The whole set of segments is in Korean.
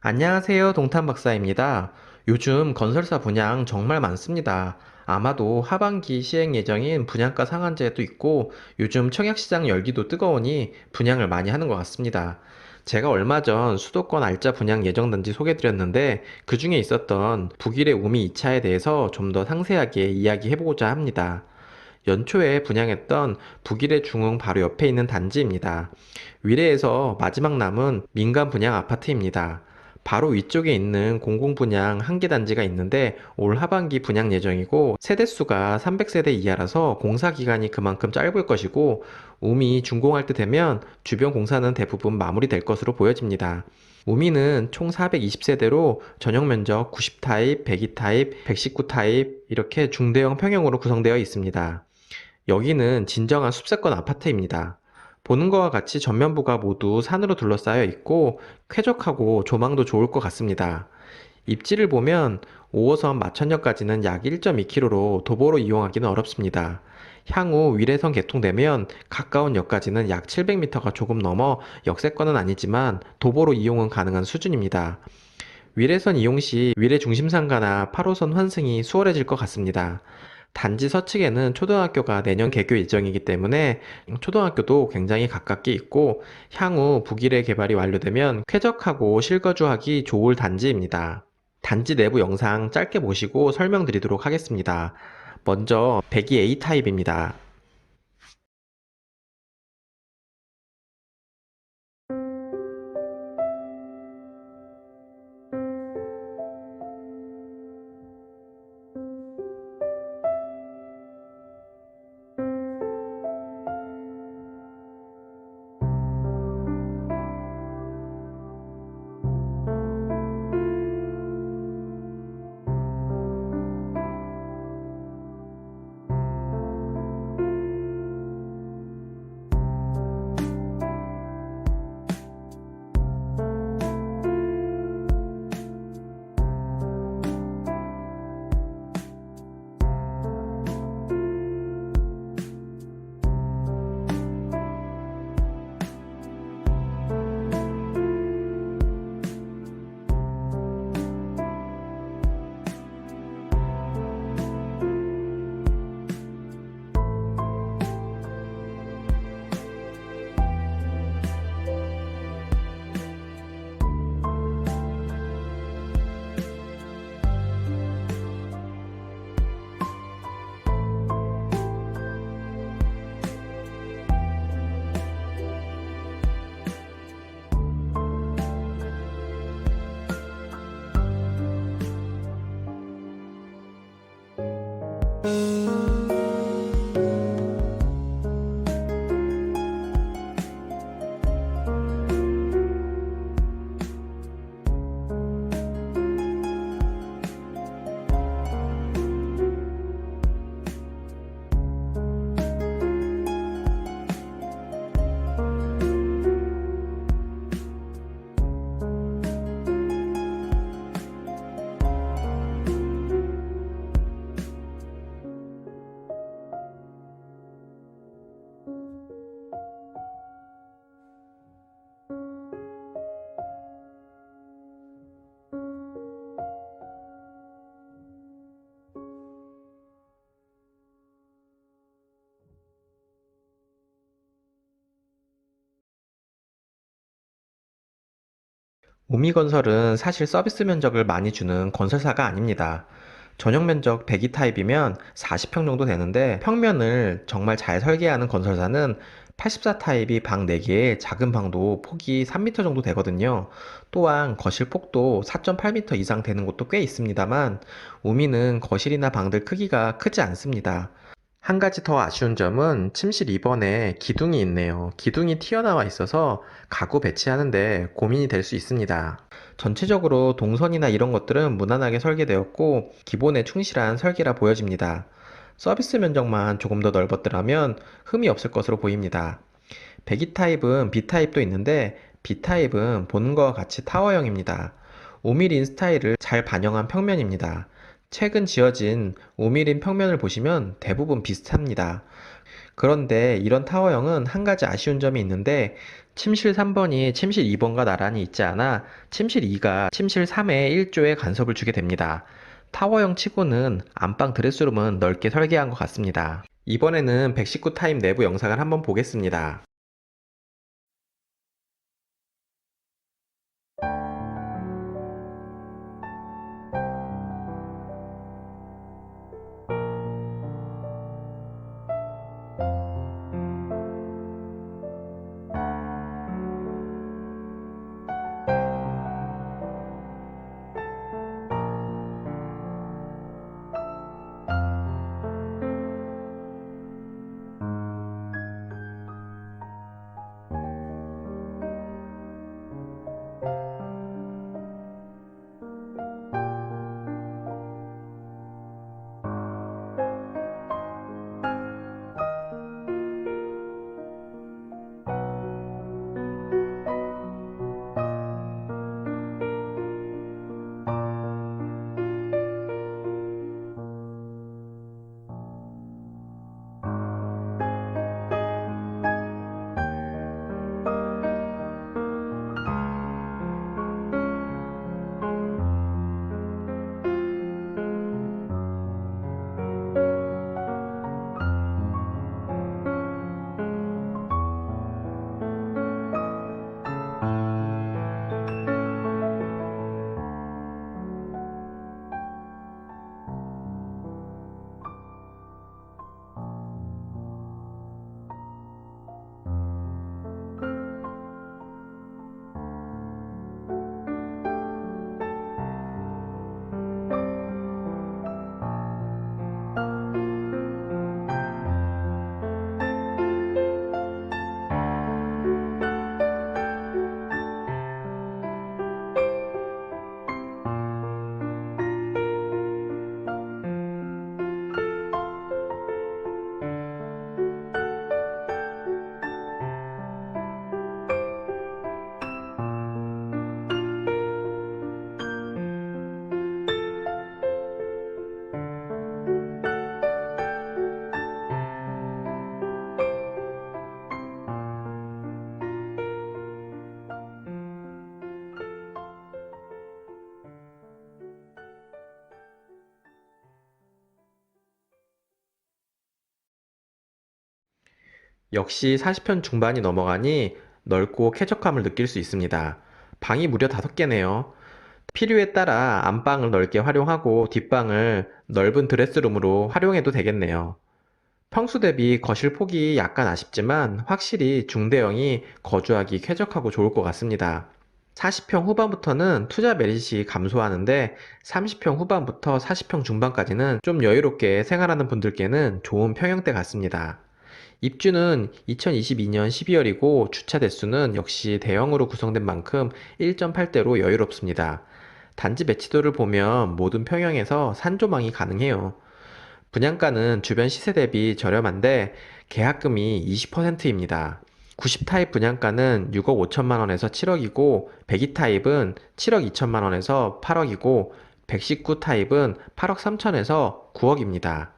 안녕하세요. 동탄 박사입니다. 요즘 건설사 분양 정말 많습니다. 아마도 하반기 시행 예정인 분양가 상한제도 있고 요즘 청약시장 열기도 뜨거우니 분양을 많이 하는 것 같습니다. 제가 얼마 전 수도권 알짜 분양 예정단지 소개드렸는데 그 중에 있었던 북일의 우미 2차에 대해서 좀 더 상세하게 이야기해보고자 합니다. 연초에 분양했던 북일의 중흥 바로 옆에 있는 단지입니다. 위례에서 마지막 남은 민간 분양 아파트입니다. 바로 위쪽에 있는 공공분양 한 개 단지가 있는데 올 하반기 분양 예정이고 세대수가 300세대 이하라서 공사기간이 그만큼 짧을 것이고 우미 준공할 때 되면 주변 공사는 대부분 마무리될 것으로 보여집니다. 우미는 총 420세대로 전용면적 90타입, 102타입, 119타입 이렇게 중대형 평형으로 구성되어 있습니다. 여기는 진정한 숲세권 아파트입니다. 보는 것과 같이 전면부가 모두 산으로 둘러싸여 있고 쾌적하고 조망도 좋을 것 같습니다. 입지를 보면 5호선 마천역까지는 약 1.2km로 도보로 이용하기는 어렵습니다. 향후 위례선 개통되면 가까운 역까지는 약 700m가 조금 넘어 역세권은 아니지만 도보로 이용은 가능한 수준입니다. 위례선 이용 시 위례 중심상가나 8호선 환승이 수월해질 것 같습니다. 단지 서측에는 초등학교가 내년 개교 예정이기 때문에 초등학교도 굉장히 가깝게 있고 향후 북일의 개발이 완료되면 쾌적하고 실거주하기 좋을 단지입니다. 단지 내부 영상 짧게 보시고 설명드리도록 하겠습니다. 먼저 102 A타입입니다. 우미건설은 사실 서비스 면적을 많이 주는 건설사가 아닙니다. 전용 면적 102 타입이면 40평 정도 되는데 평면을 정말 잘 설계하는 건설사는 84 타입이 방 4개에 작은 방도 폭이 3m 정도 되거든요. 또한 거실 폭도 4.8m 이상 되는 곳도 꽤 있습니다만 우미는 거실이나 방들 크기가 크지 않습니다. 한 가지 더 아쉬운 점은 침실 2번에 기둥이 있네요. 기둥이 튀어나와 있어서 가구 배치하는데 고민이 될 수 있습니다. 전체적으로 동선이나 이런 것들은 무난하게 설계되었고 기본에 충실한 설계라 보여집니다. 서비스 면적만 조금 더 넓었더라면 흠이 없을 것으로 보입니다. 배기 타입은 B타입도 있는데 B타입은 보는 것과 같이 타워형입니다. 오밀인 스타일을 잘 반영한 평면입니다. 최근 지어진 오밀인 평면을 보시면 대부분 비슷합니다. 그런데 이런 타워형은 한 가지 아쉬운 점이 있는데 침실 3번이 침실 2번과 나란히 있지 않아 침실 2가 침실 3의 1조의 간섭을 주게 됩니다. 타워형 치고는 안방 드레스룸은 넓게 설계한 것 같습니다. 이번에는 119 타입 내부 영상을 한번 보겠습니다. 역시 40편 중반이 넘어가니 넓고 쾌적함을 느낄 수 있습니다. 방이 무려 5개네요. 필요에 따라 안방을 넓게 활용하고 뒷방을 넓은 드레스룸으로 활용해도 되겠네요. 평수 대비 거실 폭이 약간 아쉽지만 확실히 중대형이 거주하기 쾌적하고 좋을 것 같습니다. 40평 후반부터는 투자 메릿이 감소하는데 30평 후반부터 40평 중반까지는 좀 여유롭게 생활하는 분들께는 좋은 평형대 같습니다. 입주는 2022년 12월이고 주차 대수는 역시 대형으로 구성된 만큼 1.8대로 여유롭습니다. 단지 매치도를 보면 모든 평형에서 산조망이 가능해요. 분양가는 주변 시세 대비 저렴한데 계약금이 20%입니다. 90 타입 분양가는 6억 5천만 원에서 7억이고 102 타입은 7억 2천만 원에서 8억이고 119 타입은 8억 3천에서 9억입니다.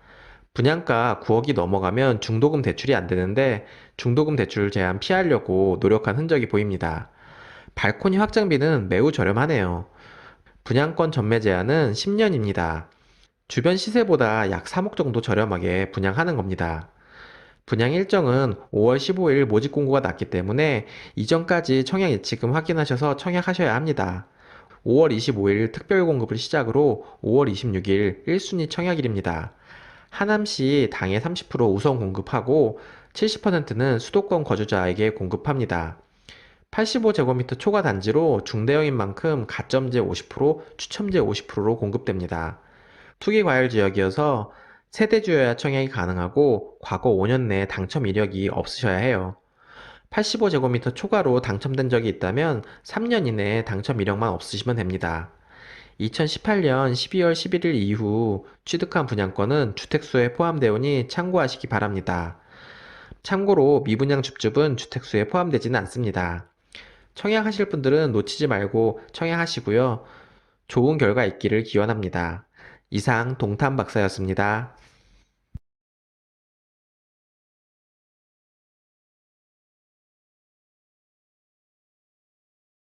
분양가 9억이 넘어가면 중도금 대출이 안 되는데 중도금 대출 제한 피하려고 노력한 흔적이 보입니다. 발코니 확장비는 매우 저렴하네요. 분양권 전매 제한은 10년입니다. 주변 시세보다 약 3억 정도 저렴하게 분양하는 겁니다. 분양 일정은 5월 15일 모집 공고가 났기 때문에 이전까지 청약 예치금 확인하셔서 청약하셔야 합니다. 5월 25일 특별 공급을 시작으로 5월 26일 1순위 청약일입니다. 하남시 당해 30% 우선 공급하고 70%는 수도권 거주자에게 공급합니다. 85제곱미터 초과 단지로 중대형인 만큼 가점제 50%, 추첨제 50%로 공급됩니다. 투기과열 지역이어서 세대주여야 청약이 가능하고 과거 5년 내 당첨 이력이 없으셔야 해요. 85제곱미터 초과로 당첨된 적이 있다면 3년 이내에 당첨 이력만 없으시면 됩니다. 2018년 12월 11일 이후 취득한 분양권은 주택수에 포함되오니 참고하시기 바랍니다. 참고로 미분양 줍줍은 주택수에 포함되지는 않습니다. 청약하실 분들은 놓치지 말고 청약하시고요. 좋은 결과 있기를 기원합니다. 이상 동탄 박사였습니다.